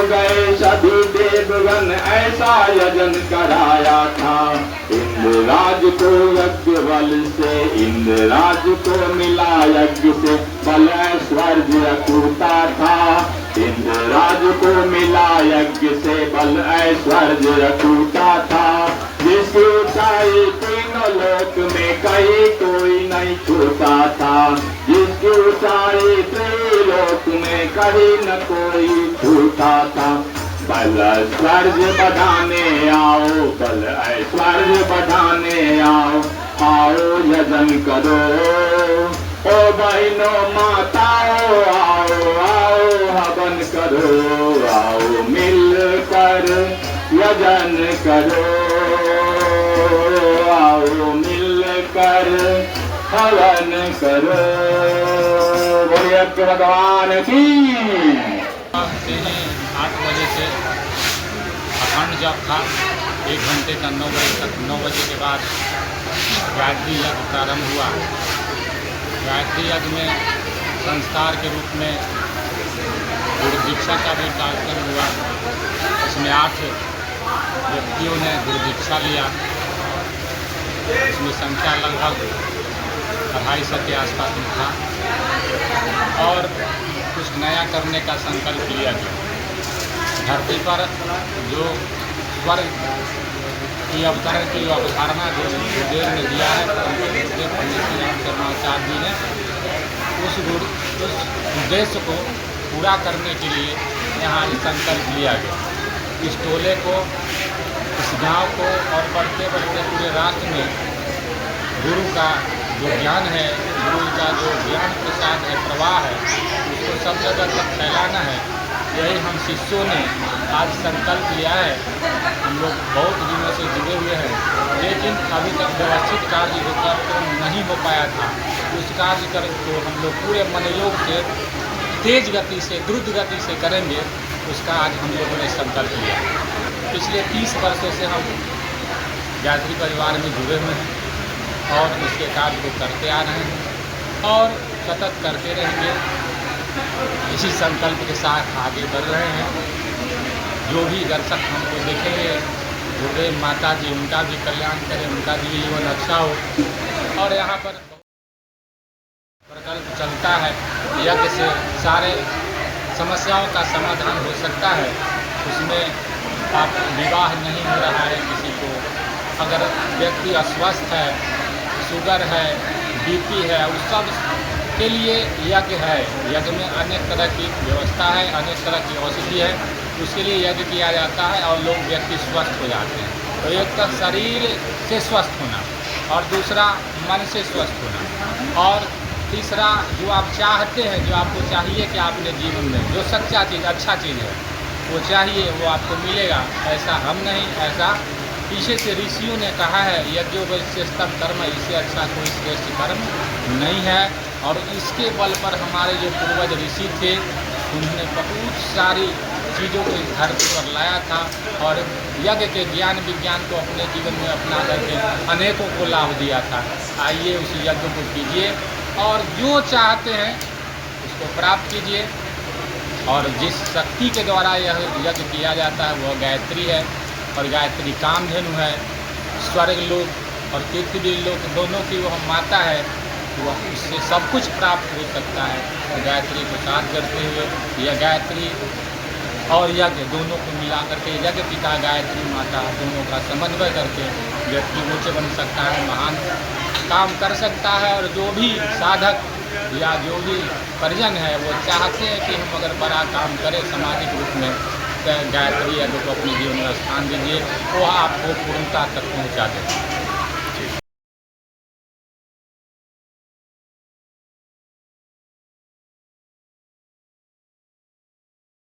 गए सभी देवगण ऐसा यजन कराया था। इंद्रराज को यज्ञ बल से, इंद्रराज को मिला यज्ञ से बल ऐश्वर्य अटूटा था। इंद्रराज को मिला यज्ञ से बल ऐश्वर्य अटूटा था। जिसकी ऊंचाई तीनों लोक में कहीं कोई नहीं छूता था। जिसकी ऊंचाई त्रिलोक में कहीं न कोई छूता था। बल ऐश्वर्य बढ़ाने आओ, बल ऐश्वर्य बढ़ाने आओ, आओ यजन करो। ओ बहनों माताओं आओ, आओ हवन करो, आओ मिलकर यजन करो, आओ मिलकर हवन करो। बोलिए भगवान की। 8 बजे से अखंड जप था, 1 घंटे का 9 बजे तक। 9 बजे के बाद गायत्री यज्ञ प्रारंभ हुआ। गायत्री यज्ञ में संस्कार के रूप में गुरु दीक्षा का भी कार्यक्रम हुआ। इसमें 8 व्यक्तियों ने गुरु दीक्षा लिया। इसमें संख्या लगभग 250 के आसपास में था और कुछ नया करने का संकल्प लिया गया। धरती पर जो स्वर्ग की अवतरण की जो अवधारणा जो गुरुदेव ने दिया है, गुरुदेव पंडित राम शर्माचार्य जी ने, उस उद्देश्य को पूरा करने के लिए यहाँ संकल्प लिया गया। इस टोले को, इस गांव को और बढ़ते बढ़ते पूरे राष्ट्र में गुरु का जो ज्ञान है, गुरु का जो ज्ञान प्रसाद है, प्रवाह है, उसको सब जगह तक फैलाना है। यही हम शिष्यों ने आज संकल्प लिया है। हम लोग बहुत दिनों से जुड़े हुए हैं, लेकिन अभी तक व्यवस्थित कार्य जो कार्यक्रम नहीं हो पाया था, उस कार्य को हम लोग पूरे मनोयोग से, तेज गति से, द्रुत गति से करेंगे। उसका आज हम लोगों ने संकल्प लिया। पिछले 30 वर्षों से हम गायत्री परिवार में जुड़े हुए हैं और इसके कार्य को करते आ रहे हैं और सतत करते रहेंगे। इसी संकल्प के साथ आगे बढ़ रहे हैं। जो भी दर्शक हमको देखेंगे, गुरुदेव माता जी उनका भी कल्याण करें, उनका भी जीवन अच्छा हो। और यहाँ पर प्रकल्प चलता है, यज्ञ से सारे समस्याओं का समाधान हो सकता है। उसमें आप विवाह नहीं हो रहा है किसी को, अगर व्यक्ति अस्वस्थ है, शुगर है, बीपी है, उस सब के लिए यज्ञ है। यज्ञ में अनेक तरह की व्यवस्था है, अनेक तरह की औषधि है, उसके लिए यज्ञ किया जाता है और लोग व्यक्ति स्वस्थ हो जाते हैं। तो एक तो शरीर से स्वस्थ होना और दूसरा मन से स्वस्थ होना और तीसरा जो आप चाहते हैं, जो आपको चाहिए कि आपने जीवन में जो सच्चा चीज़, अच्छा चीज़ है, वो चाहिए, वो आपको मिलेगा। ऐसा हम नहीं, ऐसा पीछे से ऋषियों ने कहा है, यज्ञो वैश्यस्तम कर्म, इससे अच्छा कोई श्रेष्ठ कर्म नहीं है। और इसके बल पर हमारे जो पूर्वज ऋषि थे, उन्होंने बहुत सारी चीज़ों को इस धरती पर लाया था और यज्ञ के ज्ञान विज्ञान को अपने जीवन में अपना करके अनेकों को लाभ दिया था। आइए उस यज्ञ को कीजिए और जो चाहते हैं उसको प्राप्त कीजिए। और जिस शक्ति के द्वारा यह यज्ञ किया जाता है वह गायत्री है और गायत्री कामधेनु है। स्वर्ग लोक और पृथ्वी लोक दोनों की वह माता है, वह उससे सब कुछ प्राप्त हो सकता है। तो गायत्री को साथ करते हुए यह गायत्री और यज्ञ दोनों को मिला करके, यज्ञ पिता गायत्री माता दोनों का समन्वय करके व्यक्ति ऊँच बन सकता है, महान काम कर सकता है। और जो भी साधक या जो भी परिजन है वो चाहते हैं कि हम अगर बड़ा काम करें सामाजिक रूप में, तो गायत्री यज्ञ को अपने जीवन में स्थान दीजिए, वो आपको पूर्णता तक पहुँचा देगा।